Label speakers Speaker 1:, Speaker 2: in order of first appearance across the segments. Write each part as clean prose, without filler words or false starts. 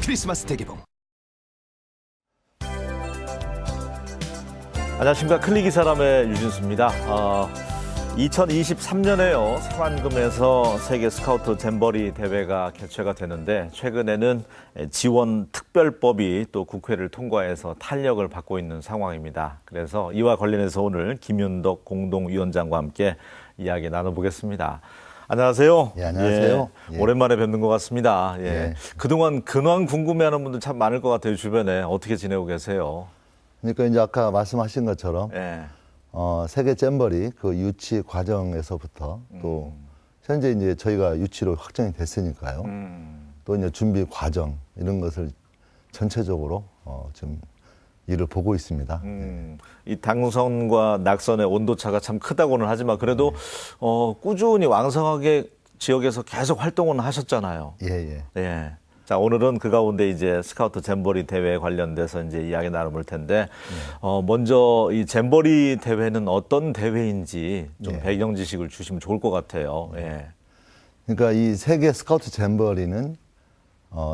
Speaker 1: 크리스마스 대개봉.
Speaker 2: 안녕하십니까. 클릭 이 사람의 유진수입니다. 2023년에요. 새만금에서 세계 스카우트 잼버리 대회가 개최가 되는데 최근에는 지원 특별법이 또 국회를 통과해서 탄력을 받고 있는 상황입니다. 그래서 이와 관련해서 오늘 김윤덕 공동위원장과 함께 이야기 나눠보겠습니다. 안녕하세요.
Speaker 3: 예, 안녕하세요.
Speaker 2: 예, 오랜만에 뵙는 것 같습니다. 예.
Speaker 3: 예.
Speaker 2: 그동안 근황 궁금해하는 분들 참 많을 것 같아요. 주변에 어떻게 지내고 계세요?
Speaker 3: 그러니까 이제 아까 말씀하신 것처럼
Speaker 2: 예.
Speaker 3: 세계 잼버리 그 유치 과정에서부터 또 현재 이제 저희가 유치로 확정이 됐으니까요. 또 이제 준비 과정 이런 것을 전체적으로 좀 일을 보고 있습니다.
Speaker 2: 이 당선과 낙선의 온도차가 참 크다고는 하지만 그래도 꾸준히 왕성하게 지역에서 계속 활동은 하셨잖아요.
Speaker 3: 예.
Speaker 2: 예. 자, 오늘은 그 가운데 이제 스카우트 잼버리 대회에 관련돼서 이제 이야기 나눠볼 텐데, 먼저 이 잼버리 대회는 어떤 대회인지 좀 배경 지식을 주시면 좋을 것 같아요. 예.
Speaker 3: 그러니까 이 세계 스카우트 잼버리는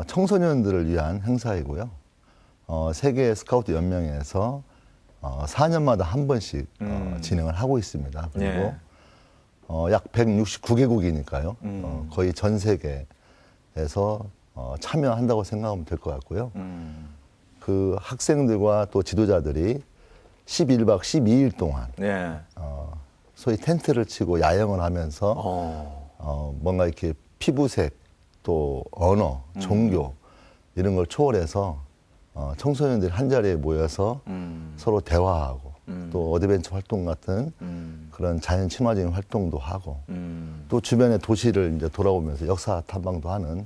Speaker 3: 청소년들을 위한 행사이고요. 세계 스카우트 연맹에서 4년마다 한 번씩 진행을 하고 있습니다. 그리고 약 169개국이니까요. 거의 전 세계에서 참여한다고 생각하면 될 것 같고요. 그 학생들과 또 지도자들이 11박 12일 동안 소위 텐트를 치고 야영을 하면서 뭔가 이렇게 피부색 또 언어, 종교 이런 걸 초월해서 청소년들이 한 자리에 모여서 서로 대화하고 또 어드벤처 활동 같은 그런 자연 친화적인 활동도 하고 또 주변의 도시를 이제 돌아오면서 역사 탐방도 하는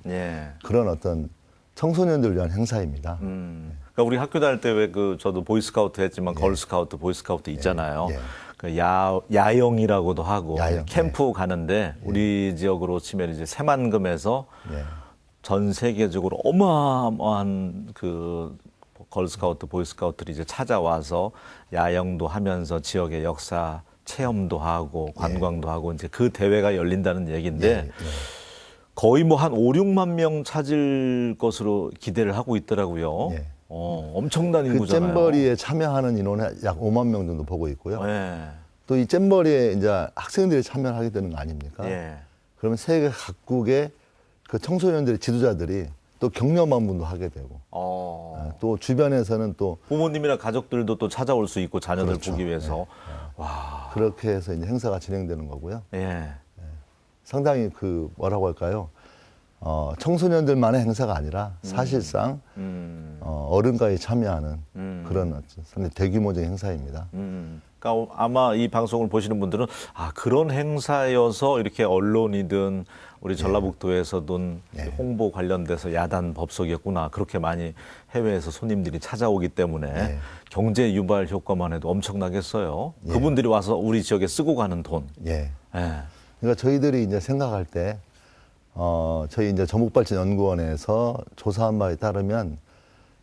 Speaker 3: 그런 어떤 청소년들을 위한 행사입니다.
Speaker 2: 그러니까 우리 학교 다닐 때 왜 저도 보이스카우트 했지만 걸스카우트, 보이스카우트 있잖아요. 그 야영이라고도 하고
Speaker 3: 야영,
Speaker 2: 캠프 가는데 우리 지역으로 치면 이제 새만금에서 전 세계적으로 어마어마한 그 걸스카우트, 보이스카우트들이 이제 찾아와서 야영도 하면서 지역의 역사 체험도 하고 관광도 하고 이제 그 대회가 열린다는 얘기인데 거의 뭐 한 5, 6만 명 찾을 것으로 기대를 하고 있더라고요. 엄청난 인구잖아요.
Speaker 3: 그 잼버리에 참여하는 인원은 약 5만 명 정도 보고 있고요.
Speaker 2: 예.
Speaker 3: 또 이 잼버리에 이제 학생들이 참여를 하게 되는 거 아닙니까? 그러면 세계 각국의 그 청소년들의 지도자들이 또 격려만분도 하게 되고 또 주변에서는 또
Speaker 2: 부모님이나 가족들도 또 찾아올 수 있고 자녀들 보기 위해서
Speaker 3: 와. 그렇게 해서 이제 행사가 진행되는 거고요. 상당히 그 뭐라고 할까요? 청소년들만의 행사가 아니라 사실상 어른까지 참여하는 그런 상당히 대규모적인 행사입니다.
Speaker 2: 그러니까 아마 이 방송을 보시는 분들은 그런 행사여서 이렇게 언론이든 우리 전라북도에서든 홍보 관련돼서 야단 법석이었구나. 그렇게 많이 해외에서 손님들이 찾아오기 때문에 경제 유발 효과만 해도 엄청나겠어요. 그분들이 와서 우리 지역에 쓰고 가는 돈.
Speaker 3: 그러니까 저희들이 이제 생각할 때 저희 이제 전북발전연구원에서 조사한 바에 따르면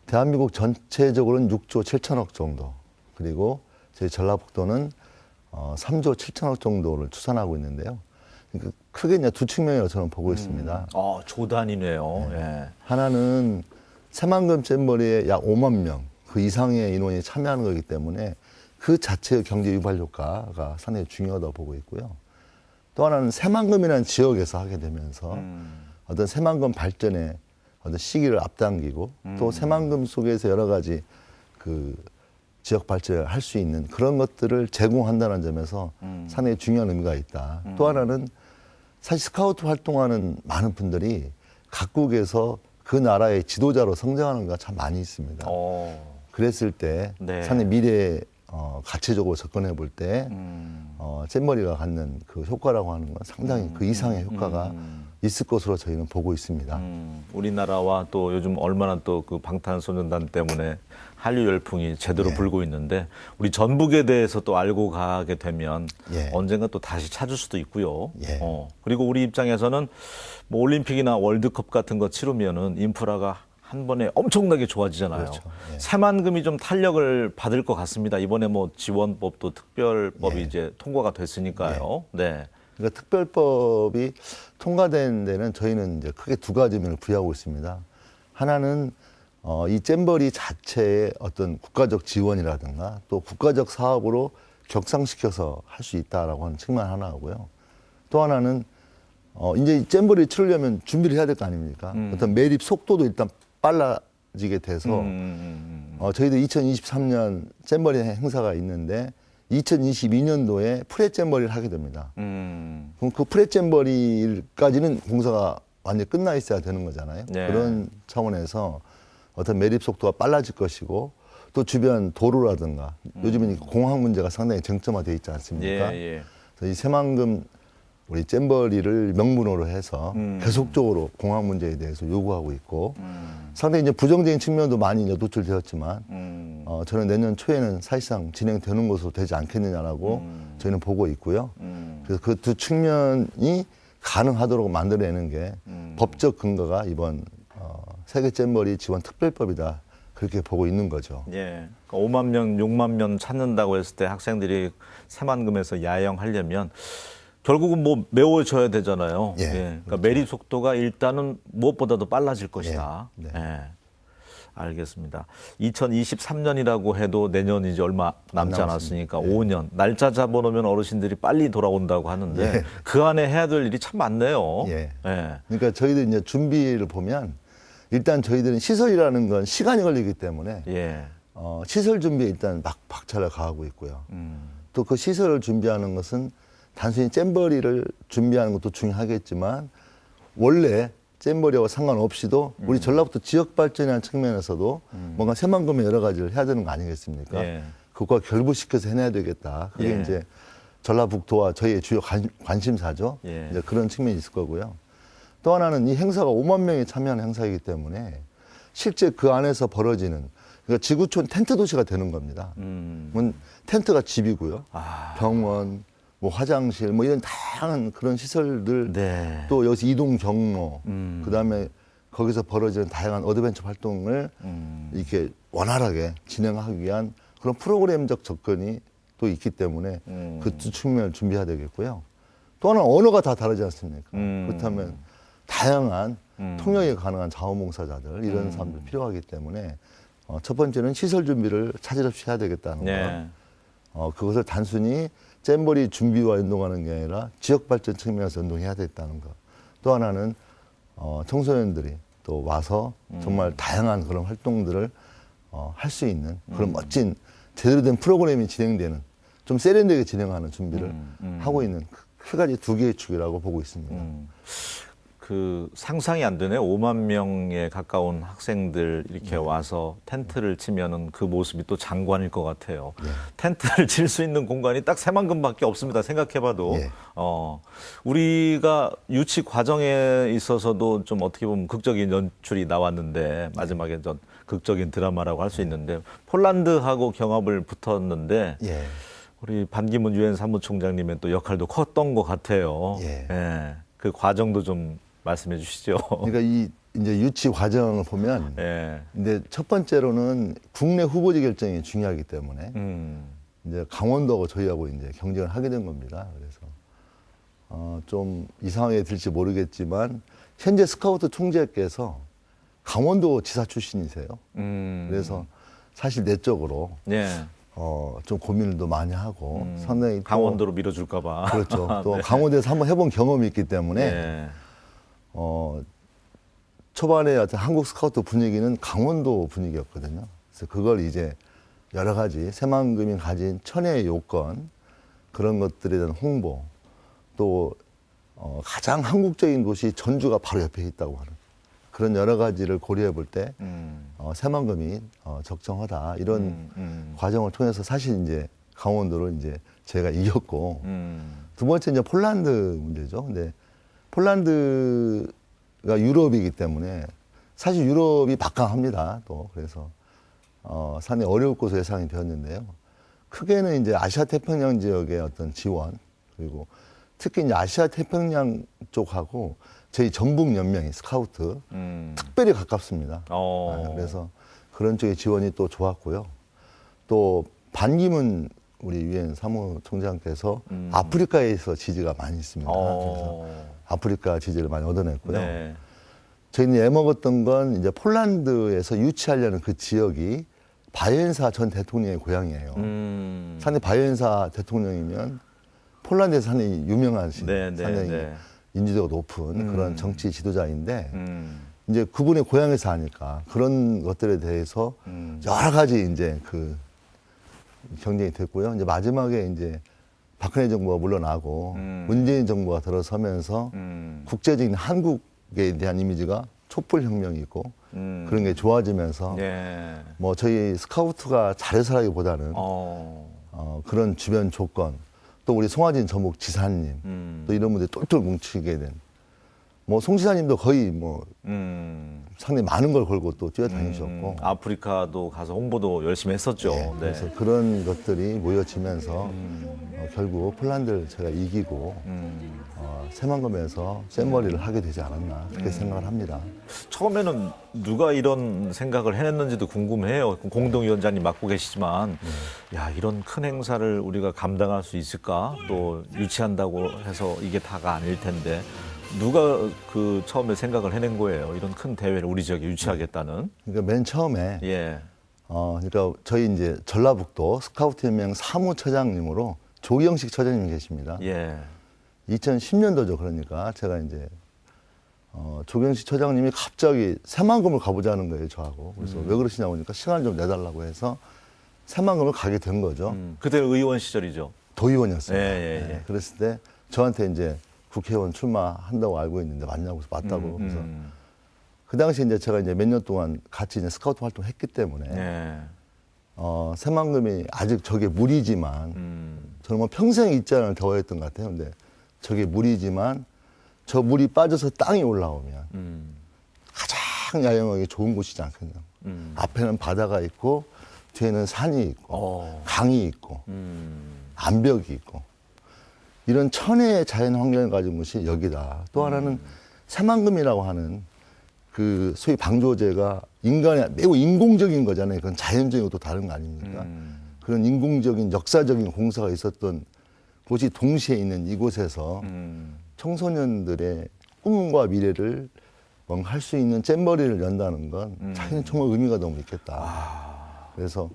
Speaker 3: 대한민국 전체적으로는 6조 7천억 정도, 그리고 저희 전라북도는 3조 7천억 정도를 추산하고 있는데요. 그러니까 크게 이제 두 측면으로 저는 보고 있습니다.
Speaker 2: 조 단위네요.
Speaker 3: 하나는 새만금 잼버리에 약 5만 명, 그 이상의 인원이 참여하는 거기 때문에 그 자체의 경제 유발 효과가 상당히 중요하다고 보고 있고요. 또 하나는 새만금이라는 지역에서 하게 되면서 어떤 새만금 발전의 어떤 시기를 앞당기고 또 새만금 속에서 여러 가지 그 지역 발전을 할 수 있는 그런 것들을 제공한다는 점에서 상당히 중요한 의미가 있다. 또 하나는 사실 스카우트 활동하는 많은 분들이 각국에서 그 나라의 지도자로 성장하는 게 참 많이 있습니다. 그랬을 때 상당히 미래에 가치적으로 접근해 볼 때 잼버리가 갖는 그 효과라고 하는 건 상당히 그 이상의 효과가 있을 것으로 저희는 보고 있습니다.
Speaker 2: 우리나라와 또 요즘 얼마나 또 그 방탄소년단 때문에 한류 열풍이 제대로 불고 있는데 우리 전북에 대해서 또 알고 가게 되면 언젠가 또 다시 찾을 수도 있고요. 그리고 우리 입장에서는 뭐 올림픽이나 월드컵 같은 거 치르면은 인프라가 한 번에 엄청나게 좋아지잖아요. 새만금이 좀 탄력을 받을 것 같습니다. 이번에 뭐 지원법도 특별법이 이제 통과가 됐으니까요.
Speaker 3: 그러니까 특별법이 통과된 데는 저희는 이제 크게 두 가지 면을 부여하고 있습니다. 하나는 이 잼버리 자체의 어떤 국가적 지원이라든가 또 국가적 사업으로 격상시켜서 할 수 있다라고 하는 측면 하나고요. 또 하나는 이제 이 잼버리를 치르려면 준비를 해야 될 거 아닙니까? 어떤 매립 속도도 일단 빨라지게 돼서 저희도 2023년 잼버리 행사가 있는데 2022년도에 프레 잼버리를 하게 됩니다. 그럼 그 프레 잼버리까지는 공사가 완전히 끝나 있어야 되는 거잖아요.
Speaker 2: 네.
Speaker 3: 그런 차원에서 어떤 매립 속도가 빨라질 것이고 또 주변 도로라든가 요즘은 공항 문제가 상당히 쟁점화되어 있지 않습니까?
Speaker 2: 예.
Speaker 3: 그래서 이 새만금 우리 잼버리를 명분으로 해서 계속적으로 공항 문제에 대해서 요구하고 있고 상당히 이제 부정적인 측면도 많이 이제 노출되었지만 저는 내년 초에는 사실상 진행되는 것으로 되지 않겠느냐라고 저희는 보고 있고요. 그래서 그 두 측면이 가능하도록 만들어내는 게 법적 근거가 이번 세계 잼버리 지원 특별법이다. 그렇게 보고 있는 거죠.
Speaker 2: 예. 5만 명, 6만 명 찾는다고 했을 때 학생들이 새만금에서 야영하려면 결국은 뭐 메워줘야 되잖아요.
Speaker 3: 예,
Speaker 2: 그러니까
Speaker 3: 그렇죠.
Speaker 2: 매립 속도가 일단은 무엇보다도 빨라질 것이다.
Speaker 3: 네.
Speaker 2: 예. 알겠습니다. 2023년이라고 해도 내년 이제 얼마 남지 않았으니까 5년. 날짜 잡아놓으면 어르신들이 빨리 돌아온다고 하는데
Speaker 3: 예.
Speaker 2: 그 안에 해야 될 일이 참 많네요.
Speaker 3: 예.
Speaker 2: 예.
Speaker 3: 그러니까 저희들 이제 준비를 보면 일단 저희들은 시설이라는 건 시간이 걸리기 때문에
Speaker 2: 예.
Speaker 3: 시설 준비에 일단 막 박차를 가하고 있고요. 또 그 시설을 준비하는 것은 단순히 잼버리를 준비하는 것도 중요하겠지만 원래 잼버리와 상관없이도 우리 전라북도 지역 발전이라는 측면에서도 뭔가 새만금의 여러 가지를 해야 되는 거 아니겠습니까?
Speaker 2: 예.
Speaker 3: 그것과 결부시켜서 해내야 되겠다. 그게
Speaker 2: 예.
Speaker 3: 이제 전라북도와 저희의 주요 관심사죠.
Speaker 2: 예.
Speaker 3: 이제 그런 측면이 있을 거고요. 또 하나는 이 행사가 5만 명이 참여하는 행사이기 때문에 실제 그 안에서 벌어지는 그러니까 지구촌 텐트 도시가 되는 겁니다. 텐트가 집이고요. 병원, 뭐 화장실, 뭐 이런 다양한 그런 시설들,
Speaker 2: 네.
Speaker 3: 또 여기서 이동 경로, 그다음에 거기서 벌어지는 다양한 어드벤처 활동을 이렇게 원활하게 진행하기 위한 그런 프로그램적 접근이 또 있기 때문에 그 두 측면을 준비해야 되겠고요. 또 하나 언어가 다 다르지 않습니까? 그렇다면 다양한 통역이 가능한 자원봉사자들 이런 사람들 필요하기 때문에 첫 번째는 시설 준비를 차질 없이 해야 되겠다는
Speaker 2: 네.
Speaker 3: 거. 그것을 단순히 잼버리 준비와 연동하는 게 아니라 지역 발전 측면에서 연동해야 되겠다는 것. 또 하나는 청소년들이 또 와서 정말 다양한 그런 활동들을 할 수 있는 그런 멋진 제대로 된 프로그램이 진행되는 좀 세련되게 진행하는 준비를 하고 있는 세 가지 두 개의 축이라고 보고 있습니다.
Speaker 2: 그 상상이 안 되네. 5만 명에 가까운 학생들 이렇게 와서 텐트를 치면은 그 모습이 또 장관일 것 같아요. 텐트를 칠 수 있는 공간이 딱 새만금밖에 없습니다. 생각해봐도.
Speaker 3: 예.
Speaker 2: 우리가 유치 과정에 있어서도 좀 어떻게 보면 극적인 연출이 나왔는데 마지막에 전 극적인 드라마라고 할 수 있는데 폴란드하고 경합을 붙었는데
Speaker 3: 예.
Speaker 2: 우리 반기문 유엔 사무총장님의 또 역할도 컸던 것 같아요.
Speaker 3: 예.
Speaker 2: 예. 그 과정도 좀 말씀해 주시죠.
Speaker 3: 그러니까 이 이제 유치 과정을 보면
Speaker 2: 예.
Speaker 3: 근데 첫 번째로는 국내 후보지 결정이 중요하기 때문에 이제 강원도하고 저희하고 이제 경쟁을 하게 된 겁니다. 그래서 좀 이상하게 들지 모르겠지만 현재 스카우트 총재께서 강원도 지사 출신이세요. 그래서 사실 내적으로
Speaker 2: 예.
Speaker 3: 좀 고민도 많이 하고 상당히 또
Speaker 2: 강원도로 밀어줄까봐.
Speaker 3: 그렇죠. 또
Speaker 2: 네.
Speaker 3: 강원도에서 한번 해본 경험이 있기 때문에
Speaker 2: 예.
Speaker 3: 초반에 어떤 한국 스카우트 분위기는 강원도 분위기였거든요. 그래서 그걸 이제 여러 가지 새만금이 가진 천혜의 요건 그런 것들에 대한 홍보 또 가장 한국적인 곳이 전주가 바로 옆에 있다고 하는 그런 여러 가지를 고려해 볼 때 새만금이 적정하다 이런 과정을 통해서 사실 이제 강원도를 이제 제가 이겼고 두 번째 이제 폴란드 문제죠. 근데 폴란드가 유럽이기 때문에 사실 유럽이 막강합니다. 또 그래서 상당히 어려울 것으로 예상이 되었는데요. 크게는 이제 아시아 태평양 지역의 어떤 지원 그리고 특히 이제 아시아 태평양 쪽하고 저희 전북 연맹이 스카우트 특별히 가깝습니다. 그래서 그런 쪽의 지원이 또 좋았고요. 또 반기문 우리 유엔 사무총장께서 아프리카에서 지지가 많이 있습니다. 그래서 아프리카 지지를 많이 얻어냈고요.
Speaker 2: 네.
Speaker 3: 저희는 애먹었던 건 이제 폴란드에서 유치하려는 그 지역이 바이엔사 전 대통령의 고향이에요. 상당히 바이엔사 대통령이면 폴란드에서 상당히 유명하신 상당히 인지도가 높은 그런 정치 지도자인데 이제 그분의 고향에서 하니까 그런 것들에 대해서 여러 가지 이제 그 경쟁이 됐고요. 이제 마지막에 이제 박근혜 정부가 물러나고 문재인 정부가 들어서면서 국제적인 한국에 대한 이미지가 촛불 혁명이고 그런 게 좋아지면서 뭐 저희 스카우트가 잘해서라기보다는 그런 주변 조건 또 우리 송하진 전북 지사님 또 이런 분들이 똘똘 뭉치게 된 뭐 송 지사님도 거의 뭐 상당히 많은 걸 걸고 또 뛰어다니셨고
Speaker 2: 아프리카도 가서 홍보도 열심히 했었죠.
Speaker 3: 네, 그래서 그런 것들이 모여지면서 결국 폴란드를 제가 이기고 새만금에서 잼버리를 하게 되지 않았나 그렇게 생각을 합니다.
Speaker 2: 처음에는 누가 이런 생각을 해냈는지도 궁금해요. 공동위원장님 맡고 계시지만 야 이런 큰 행사를 우리가 감당할 수 있을까? 또 유치한다고 해서 이게 다가 아닐 텐데 누가 그 처음에 생각을 해낸 거예요? 이런 큰 대회를 우리 지역에 유치하겠다는.
Speaker 3: 그러니까 맨 처음에 그러니까 저희 이제 전라북도 스카우트 연맹 사무처장님으로 조영식 처장님이 계십니다. 2010년도죠. 그러니까 제가 이제 조경식 처장님이 갑자기 새만금을 가보자는 거예요, 저하고. 그래서 왜 그러시냐고 하니까 시간을 좀 내달라고 해서 새만금을 가게 된 거죠.
Speaker 2: 그때 의원 시절이죠.
Speaker 3: 도의원이었어요. 네. 그랬을 때 저한테 이제 국회의원 출마한다고 알고 있는데 맞냐고 해서 맞다고. 그래서 그 당시 이제 제가 이제 몇 년 동안 같이 이제 스카우트 활동했기 때문에 새만금이 아직 저게 물이지만 저는 뭐 평생 입장을 더했던 것 같아요. 근데 저게 물이지만 저 물이 빠져서 땅이 올라오면 가장 야영하기 좋은 곳이지 않겠냐. 앞에는 바다가 있고 뒤에는 산이 있고 강이 있고 암벽이 있고 이런 천혜의 자연 환경을 가진 곳이 여기다. 또 하나는 새만금이라고 하는 그 소위 방조제가 인간의 매우 인공적인 거잖아요. 그건 자연적인 것도 다른 거 아닙니까? 그런 인공적인 역사적인 공사가 있었던 곳이 동시에 있는 이곳에서 청소년들의 꿈과 미래를 뭔가 할 수 있는 잼버리를 연다는 건 자기는 정말 의미가 너무 있겠다. 그래서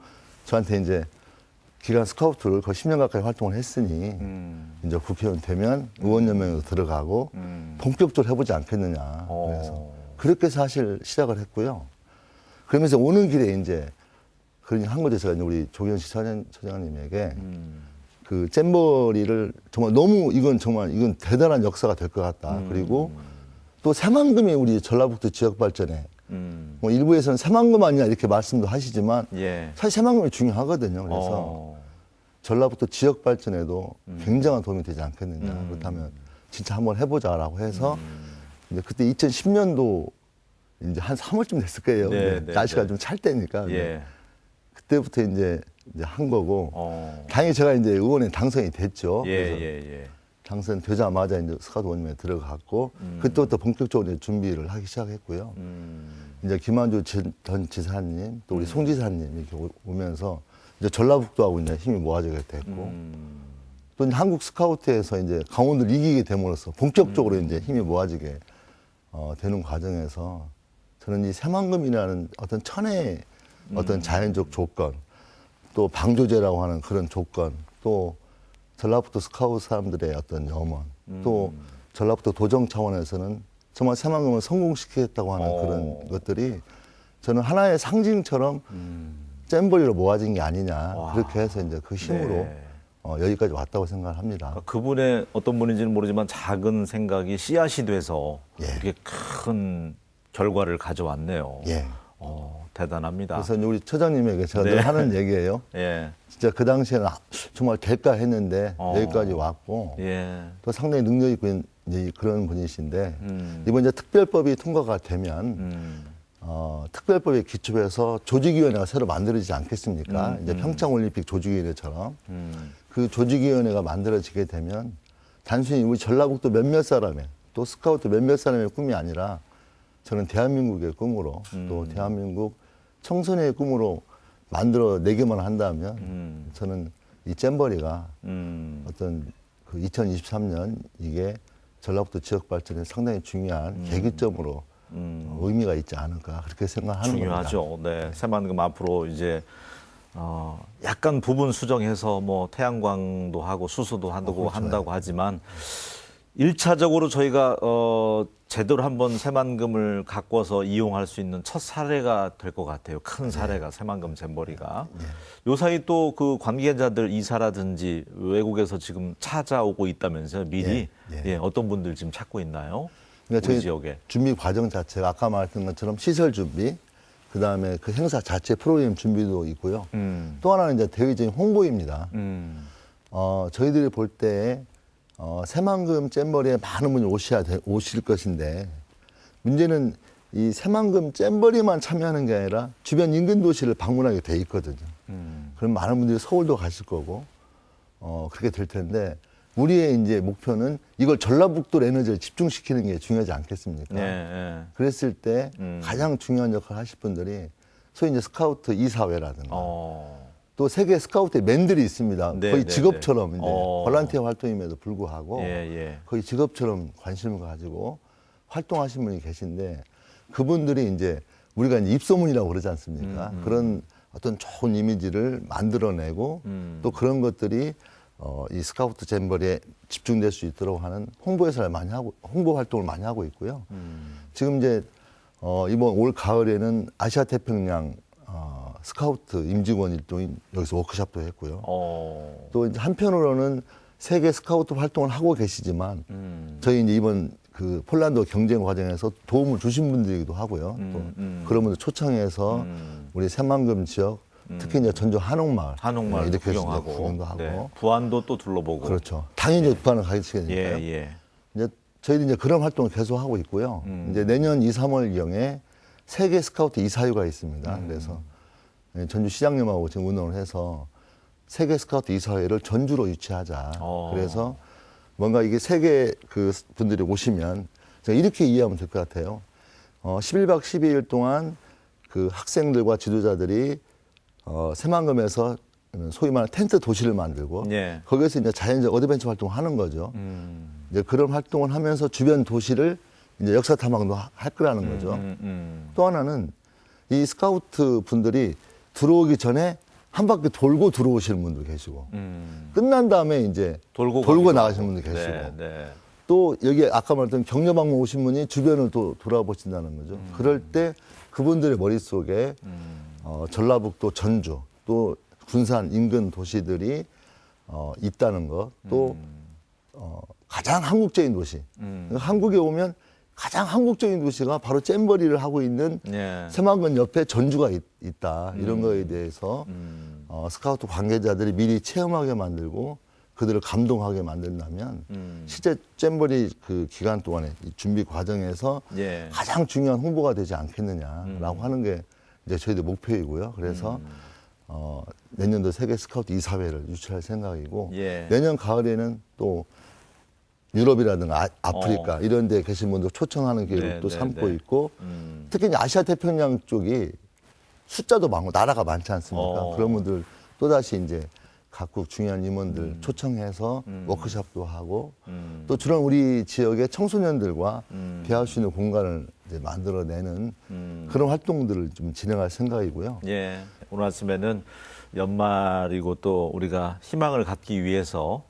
Speaker 3: 저한테 이제 기간 스카우트를 거의 10년 가까이 활동을 했으니 이제 국회의원 되면 의원연맹으로 들어가고 본격적으로 해보지 않겠느냐. 그래서 그렇게 사실 시작을 했고요. 그러면서 오는 길에 이제 그런 한 거죠. 제가 이제 우리 조경식 처장님에게 그 잼버리를 정말 너무 이건 대단한 역사가 될 것 같다. 그리고 또 새만금이 우리 전라북도 지역 발전에 뭐 일부에서는 새만금 아니냐 이렇게 말씀도 하시지만 사실 새만금이 중요하거든요. 그래서 전라북도 지역 발전에도 굉장한 도움이 되지 않겠느냐. 그렇다면 진짜 한번 해보자라고 해서 이제 그때 2010년도 이제 한 3월쯤 됐을 거예요. 날씨가 좀 찰 때니까. 그때부터 이제 한 거고 다행히 제가 이제 의원에 당선이 됐죠. 당선되자마자 이제 스카우트 원님에 들어갔고 그때부터 본격적으로 이제 준비를 하기 시작했고요. 이제 김한주 전 지사님 또 우리 송 지사님 이렇게 오면서 이제 전라북도하고 이제 힘이 모아지게 됐고 또 이제 한국 스카우트에서 이제 강원도를 이기게 됨으로써 본격적으로 이제 힘이 모아지게 되는 과정에서 저는 이 새만금이라는 어떤 천혜의 어떤 자연적 조건 또 방조제라고 하는 그런 조건 또 전라북도 스카우트 사람들의 어떤 염원 또 전라북도 도정 차원에서는 정말 새만금을 성공시키겠다고 하는 그런 것들이 저는 하나의 상징처럼 잼버리로 모아진 게 아니냐 그렇게 해서 이제 그 힘으로 여기까지 왔다고 생각을 합니다.
Speaker 2: 그분의 어떤 분인지는 모르지만 작은 생각이 씨앗이 돼서 이렇게 큰 결과를 가져왔네요. 대단합니다.
Speaker 3: 그래서 우리 처장님에게 제가 늘 하는 얘기예요. 진짜 그 당시에는 정말 될까 했는데 여기까지 왔고 또 상당히 능력 있고 이제 그런 분이신데 이번 이제 특별법이 통과가 되면 특별법에 기초해서 조직위원회가 새로 만들어지지 않겠습니까? 이제 평창올림픽 조직위원회처럼 그 조직위원회가 만들어지게 되면 단순히 우리 전라북도 몇몇 사람의 또 스카우트 몇몇 사람의 꿈이 아니라 저는 대한민국의 꿈으로 또 대한민국 청소년의 꿈으로 만들어내기만 한다면 저는 이 잼버리가 어떤 그 2023년 이게 전라북도 지역 발전에 상당히 중요한 계기점으로 의미가 있지 않을까 그렇게 생각하는
Speaker 2: 중요하죠.
Speaker 3: 겁니다.
Speaker 2: 네. 새만금 앞으로 이제 약간 부분 수정해서 뭐 태양광도 하고 수소도
Speaker 3: 그렇죠.
Speaker 2: 한다고 하지만 1차적으로 저희가 제대로 한번 새만금을 가꿔서 이용할 수 있는 첫 사례가 될 것 같아요. 큰 사례가 새만금 잼버리가. 요 사이 또 그 관계자들 이사라든지 외국에서 지금 찾아오고 있다면서요. 미리 어떤 분들 지금 찾고 있나요?
Speaker 3: 그러니까
Speaker 2: 우리
Speaker 3: 저희
Speaker 2: 지역에.
Speaker 3: 준비 과정 자체가 아까 말했던 것처럼 시설 준비, 그다음에 그 행사 자체 프로그램 준비도 있고요. 또 하나는 이제 대외적인 홍보입니다. 저희들이 볼 때 새만금 잼버리에 많은 분이 오실 것인데 문제는 이 새만금 잼버리만 참여하는 게 아니라 주변 인근 도시를 방문하게 돼 있거든요. 그럼 많은 분들이 서울도 가실 거고 그렇게 될 텐데 우리의 이제 목표는 이걸 전라북도 에너지를 집중시키는 게 중요하지 않겠습니까?
Speaker 2: 네.
Speaker 3: 그랬을 때 가장 중요한 역할을 하실 분들이 소위 이제 스카우트 이사회라든가 또 세계 스카우트의 맨들이 있습니다.
Speaker 2: 네,
Speaker 3: 거의
Speaker 2: 네,
Speaker 3: 직업처럼
Speaker 2: 네.
Speaker 3: 이제 볼런티어 활동임에도 불구하고 거의 직업처럼 관심을 가지고 활동하시는 분이 계신데 그분들이 이제 우리가 이제 입소문이라고 그러지 않습니까? 그런 어떤 좋은 이미지를 만들어내고 또 그런 것들이 이 스카우트 잼버리에 집중될 수 있도록 하는 홍보 활동을 많이 하고 있고요. 지금 이제 이번 올 가을에는 아시아 태평양 스카우트 임직원 일동이 여기서 워크숍도 했고요. 또 이제 한편으로는 세계 스카우트 활동을 하고 계시지만 저희 이제 이번 그 폴란드 경쟁 과정에서 도움을 주신 분들이기도 하고요. 또 그런 분들 초청해서 우리 새만금 지역 특히 이제 전주 한옥마을 이렇게 해서 구경도 하고
Speaker 2: 네. 부안도 또 둘러보고
Speaker 3: 그렇죠. 당연히 부안을 가시게 되니까요. 이제 저희도 이제 그런 활동을 계속 하고 있고요. 이제 내년 2, 3월경에 세계 스카우트 이사회가 있습니다. 그래서 전주 시장님하고 지금 의논을 해서 세계 스카우트 이사회를 전주로 유치하자. 그래서 뭔가 이게 세계 그 분들이 오시면 제가 이렇게 이해하면 될 것 같아요. 11박 12일 동안 그 학생들과 지도자들이 새만금에서 소위 말하는 텐트 도시를 만들고 거기에서 이제 자연적 어드벤처 활동을 하는 거죠. 이제 그런 활동을 하면서 주변 도시를 이제 역사 탐방도 할 거라는 거죠. 또 하나는 이 스카우트 분들이 들어오기 전에 한 바퀴 돌고 들어오시는 분도 계시고 끝난 다음에 이제 돌고 나가시는 분도 계시고 또 여기 아까 말했던 격려 방문 오신 분이 주변을 또 돌아보신다는 거죠. 그럴 때 그분들의 머릿속에 전라북도 전주 또 군산 인근 도시들이 있다는 것 또 가장 한국적인 도시 한국에 오면 가장 한국적인 도시가 바로 잼버리를 하고 있는 새만금 옆에 전주가 있다. 이런 거에 대해서 스카우트 관계자들이 미리 체험하게 만들고 그들을 감동하게 만든다면 실제 잼버리 그 기간 동안에 이 준비 과정에서 가장 중요한 홍보가 되지 않겠느냐라고 하는 게 이제 저희들 목표이고요. 그래서 내년도 세계 스카우트 이사회를 유치할 생각이고 내년 가을에는 또 유럽이라든가 아프리카 이런 데 계신 분들 초청하는 계획도 삼고 있고 특히 이제 아시아 태평양 쪽이 숫자도 많고 나라가 많지 않습니까? 그런 분들 또다시 이제 각국 중요한 임원들 초청해서 워크숍도 하고 또 주로 우리 지역의 청소년들과 대화할 수 있는 공간을 이제 만들어내는 그런 활동들을 좀 진행할 생각이고요.
Speaker 2: 오늘 아침에는 연말이고 또 우리가 희망을 갖기 위해서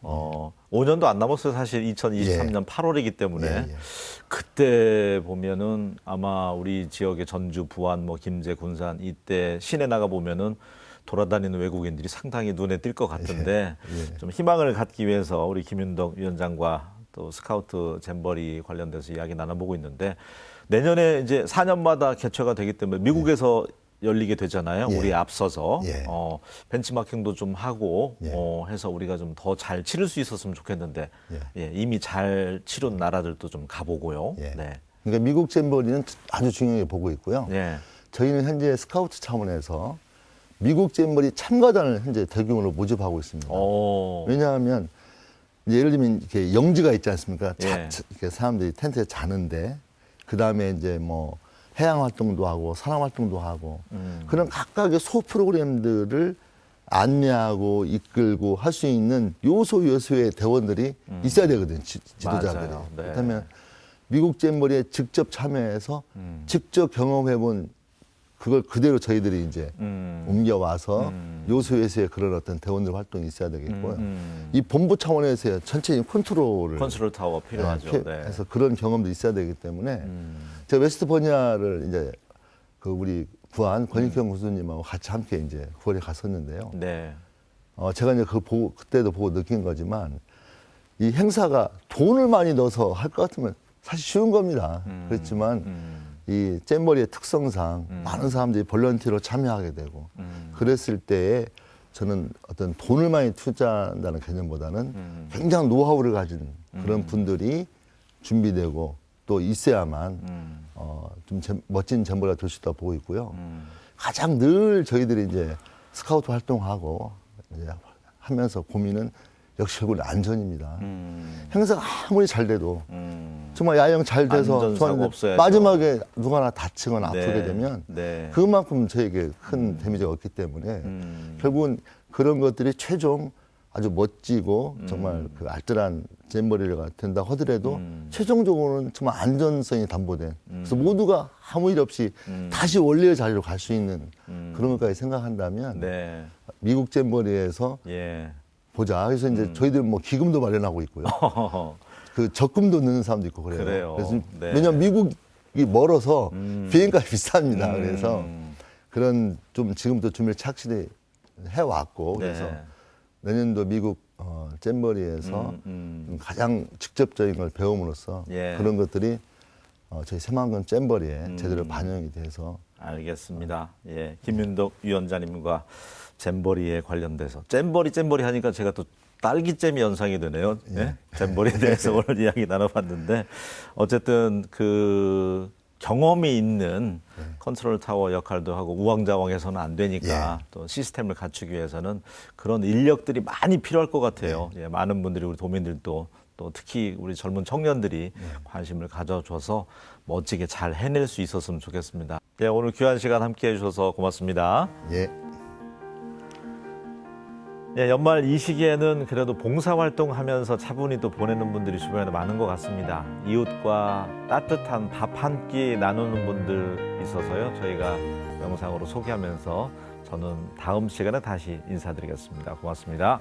Speaker 2: 5년도 안 남았어요. 사실 2023년 8월이기 때문에 그때 보면은 아마 우리 지역의 전주, 부안, 뭐 김제, 군산 이때 시내 나가 보면은 돌아다니는 외국인들이 상당히 눈에 띌 것 같은데 좀 희망을 갖기 위해서 우리 김윤덕 위원장과 또 스카우트 잼버리 관련돼서 이야기 나눠보고 있는데 내년에 이제 4년마다 개최가 되기 때문에 미국에서 열리게 되잖아요. 우리 앞서서 벤치마킹도 좀 하고 해서 우리가 좀 더 잘 치를 수 있었으면 좋겠는데 이미 잘 치른 나라들도 좀 가보고요.
Speaker 3: 그러니까 미국 잼버리는 아주 중요하게 보고 있고요. 저희는 현재 스카우트 차원에서 미국 잼버리 참가단을 현재 대규모로 모집하고 있습니다. 왜냐하면 이제 예를 들면 이렇게 영지가 있지 않습니까? 이렇게 사람들이 텐트에 자는데 그 다음에 이제 뭐 해양 활동도 하고 산업 활동도 하고 그런 각각의 소 프로그램들을 안내하고 이끌고 할 수 있는 요소의 대원들이 있어야 되거든요. 지도자들이. 그렇다면 미국 잼버리에 직접 참여해서 직접 경험해본 그걸 그대로 저희들이 이제 옮겨와서 요소에서의 그런 어떤 대원들 활동이 있어야 되겠고요. 이 본부 차원에서의 전체적인 컨트롤
Speaker 2: 타워 필요하죠. 네.
Speaker 3: 해서 그런 경험도 있어야 되기 때문에 제가 웨스트버니아를 이제 그 우리 구한 권익형 교수님하고 같이 함께 이제 9월에 갔었는데요.
Speaker 2: 네.
Speaker 3: 제가 이제 그때도 보고 느낀 거지만 이 행사가 돈을 많이 넣어서 할 것 같으면 사실 쉬운 겁니다. 그렇지만 이 잼버리의 특성상 많은 사람들이 볼런티어로 참여하게 되고 그랬을 때에 저는 어떤 돈을 많이 투자한다는 개념보다는 굉장한 노하우를 가진 그런 분들이 준비되고 또 있어야만 좀 멋진 잼버리가 될 수 있다고 보고 있고요. 가장 늘 저희들이 이제 스카우트 활동하고 이제 하면서 고민은 역시 결국은 안전입니다. 행사가 아무리 잘 돼도 정말 야영 잘 돼서
Speaker 2: 안전사고 없어야죠.
Speaker 3: 마지막에 누가 하나 다치거나
Speaker 2: 네.
Speaker 3: 아프게 되면
Speaker 2: 네.
Speaker 3: 그만큼 저에게 큰 데미지가 없기 때문에 결국은 그런 것들이 최종 아주 멋지고 정말 그 알뜰한 잼버리가 된다 하더라도 최종적으로는 정말 안전성이 담보된 그래서 모두가 아무 일 없이 다시 원래의 자리로 갈 수 있는 그런 것까지 생각한다면
Speaker 2: 네.
Speaker 3: 미국 잼버리에서
Speaker 2: 예.
Speaker 3: 보자. 그래서 이제 저희들 뭐 기금도 마련하고 있고요. 그 적금도 넣는 사람도 있고 그래요.
Speaker 2: 그래요.
Speaker 3: 그래서
Speaker 2: 네.
Speaker 3: 왜냐하면 미국이 멀어서 비행값이 비쌉니다. 그래서 그런 좀 지금부터 준비를 착실히 해왔고
Speaker 2: 네.
Speaker 3: 그래서 내년도 미국 잼버리에서 가장 직접적인 걸 배움으로써
Speaker 2: 예.
Speaker 3: 그런 것들이 저희 새만금 잼버리에 제대로 반영이 돼서
Speaker 2: 알겠습니다. 예. 김윤덕 위원장님과 잼버리에 관련돼서 잼버리 하니까 제가 또 딸기잼이 연상이 되네요. 예? 잼버리에 대해서 오늘 이야기 나눠봤는데 어쨌든 그 경험이 있는 컨트롤 타워 역할도 하고 우왕좌왕해서는 안 되니까 또 시스템을 갖추기 위해서는 그런 인력들이 많이 필요할 것 같아요. 예, 많은 분들이 우리 도민들도 또 특히 우리 젊은 청년들이 관심을 가져줘서 멋지게 잘 해낼 수 있었으면 좋겠습니다. 예, 오늘 귀한 시간 함께 해주셔서 고맙습니다.
Speaker 3: 예.
Speaker 2: 예, 연말 이 시기에는 그래도 봉사활동하면서 차분히 또 보내는 분들이 주변에 많은 것 같습니다. 이웃과 따뜻한 밥 한 끼 나누는 분들 있어서요. 저희가 영상으로 소개하면서 저는 다음 시간에 다시 인사드리겠습니다. 고맙습니다.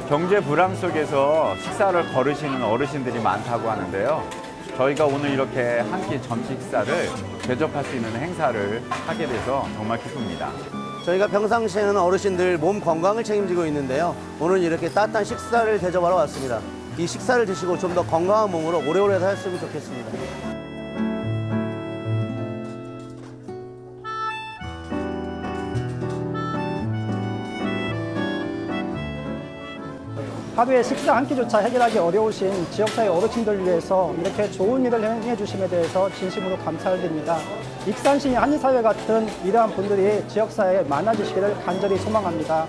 Speaker 1: 경제 불황 속에서 식사를 거르시는 어르신들이 많다고 하는데요. 저희가 오늘 이렇게 한 끼 점심 식사를 대접할 수 있는 행사를 하게 돼서 정말 기쁩니다.
Speaker 4: 저희가 평상시에는 어르신들 몸 건강을 책임지고 있는데요. 오늘 이렇게 따뜻한 식사를 대접하러 왔습니다. 이 식사를 드시고 좀 더 건강한 몸으로 오래오래 사셨으면 좋겠습니다.
Speaker 5: 하루에 식사 한 끼조차 해결하기 어려우신 지역사회 어르신들을 위해서 이렇게 좋은 일을 행해 주심에 대해서 진심으로 감사를 드립니다. 익산시 한인사회 같은 위대한 분들이 지역사회에 많아지시기를 간절히 소망합니다.